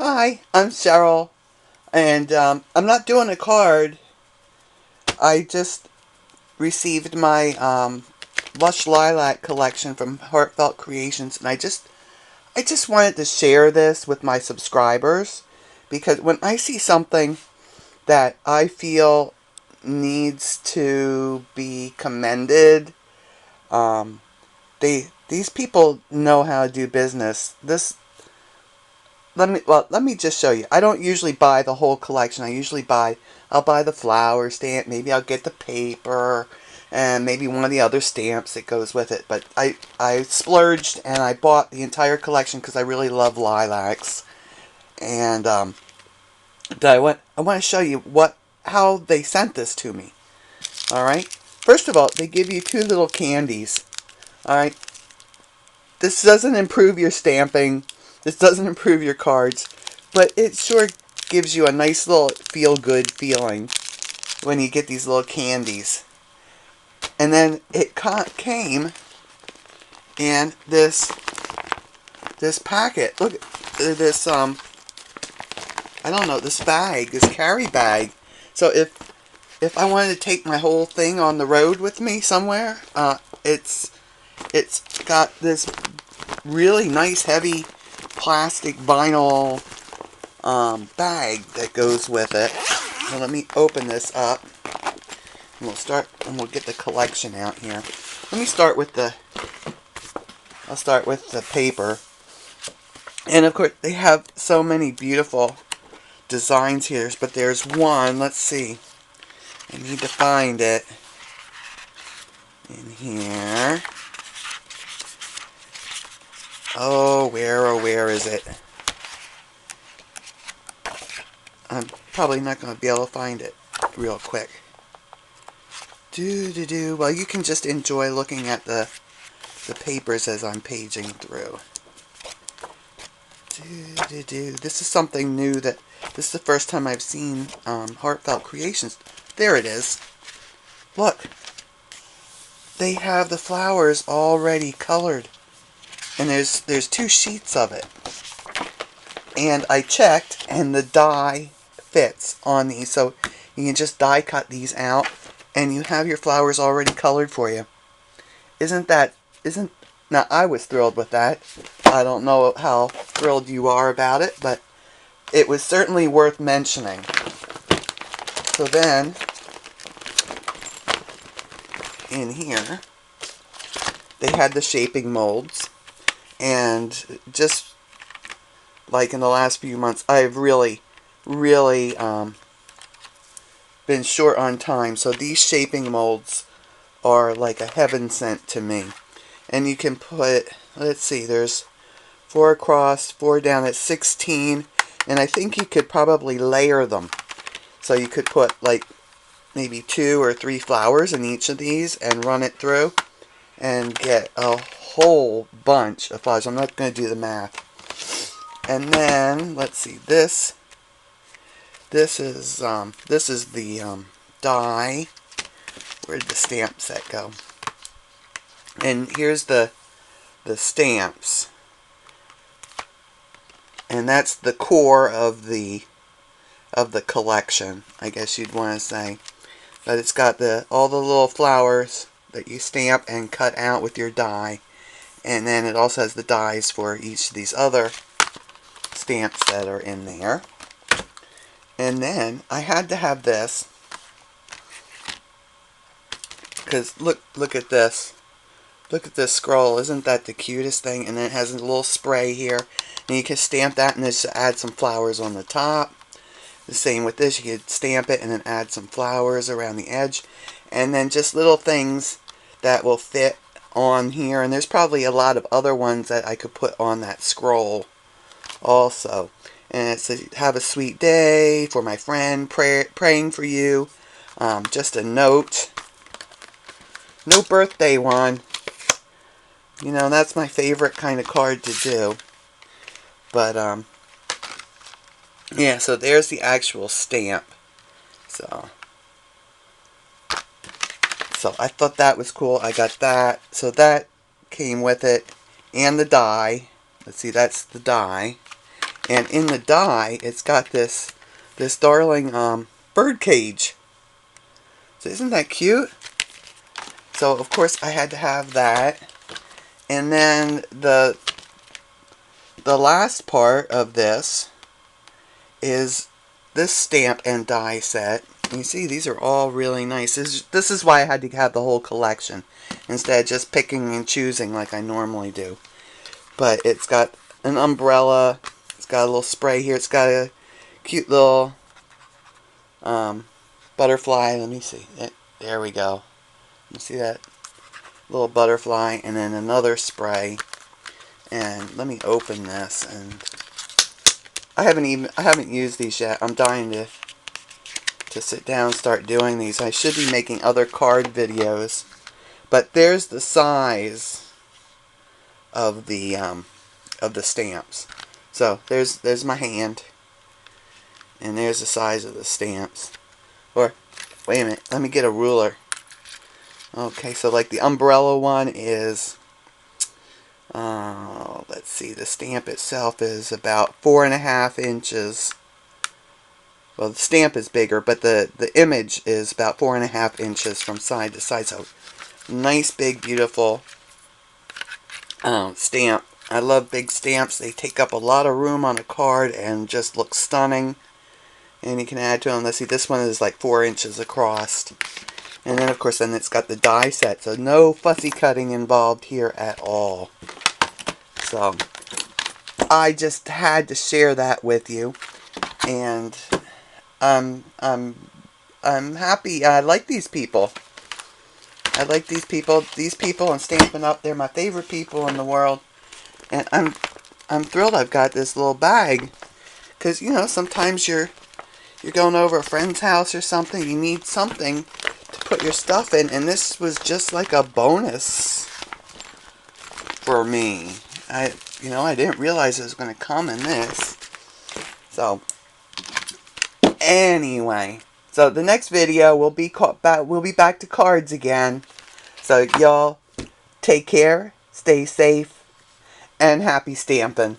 Hi, I'm Cheryl, and I'm not doing a card. I just received my Lush Lilac collection from Heartfelt Creations, and I just wanted to share this with my subscribers because when I see something that I feel needs to be commended, um, these people know how to do business. Let me just show you. I don't usually buy the whole collection. I'll buy the flower stamp, maybe I'll get the paper, and maybe one of the other stamps that goes with it. But I splurged and I bought the entire collection because I really love lilacs. And I want to show you how they sent this to me. All right. First of all, they give you two little candies. All right. This doesn't improve your stamping. This doesn't improve your cards. But it sure gives you a nice little feel-good feeling when you get these little candies. And then it came in this packet. Look, this I don't know, this bag, this carry bag. So if I wanted to take my whole thing on the road with me somewhere, it's got this really nice heavy plastic vinyl bag that goes with it. So let me open this up, and we'll get the collection out here. Let me start with I'll start with the paper. And of course they have so many beautiful designs here, but there's one, let's see. I need to find it in here. Oh, where is it? I'm probably not going to be able to find it real quick. Well, you can just enjoy looking at the papers as I'm paging through. This is something new this is the first time I've seen Heartfelt Creations. There it is. Look. They have the flowers already colored. And there's two sheets of it. And I checked, and the die fits on these, so you can just die cut these out, and you have your flowers already colored for you. Now I was thrilled with that. I don't know how thrilled you are about it, but it was certainly worth mentioning. So then, in here, they had the shaping molds, and just like in the last few months, I've really been short on time. So these shaping molds are like a heaven sent to me. And you can put, let's see, there's 4 across, 4 down, at 16. And I think you could probably layer them. So you could put like maybe 2 or 3 flowers in each of these and run it through and get a whole bunch of flowers. I'm not going to do the math. And then, let's see, this is the die. Where did the stamp set go? And here's the stamps. And that's the core of the collection, I guess you'd want to say. But it's got all the little flowers that you stamp and cut out with your die. And then it also has the dies for each of these other stamps that are in there. And then I had to have this because look at this. Look at this scroll. Isn't that the cutest thing? And then it has a little spray here. And you can stamp that and just add some flowers on the top. The same with this. You could stamp it and then add some flowers around the edge. And then just little things that will fit on here. And there's probably a lot of other ones that I could put on that scroll also. And it says, have a sweet day for my friend, praying for you. Just a note. No birthday one. You know, that's my favorite kind of card to do. But, yeah, so there's the actual stamp. So I thought that was cool. I got that. So that came with it. And the die. Let's see, that's the die. And in the die, it's got this darling bird cage. So isn't that cute? So of course I had to have that. And then the last part of this is this stamp and die set. And you see, these are all really nice. This is why I had to have the whole collection instead of just picking and choosing like I normally do. But it's got an umbrella. It's got a little spray here. It's got a cute little butterfly. Let me see. There we go. You see that little butterfly, and then another spray. And let me open this. And I haven't used these yet. I'm dying to sit down and start doing these. I should be making other card videos. But there's the size of the stamps. So there's my hand, and there's the size of the stamps. Or wait a minute, let me get a ruler. Okay, so like the umbrella one is, let's see, the stamp itself is about 4.5 inches. Well, the stamp is bigger, but the image is about 4.5 inches from side to side. So nice, big, beautiful stamp. I love big stamps. They take up a lot of room on a card and just look stunning. And you can add to them. Let's see, this one is like 4 inches across. And then, of course, then it's got the die set. So no fussy cutting involved here at all. So I just had to share that with you. And I'm happy. I like these people. I like these people. These people and Stampin' Up, they're my favorite people in the world. And I'm thrilled I've got this little bag. Because, you know, sometimes you're going over a friend's house or something. You need something to put your stuff in. And this was just like a bonus for me. I didn't realize it was going to come in this. So, anyway. So, the next video we'll be back to cards again. So, y'all, take care, stay safe, and happy stamping.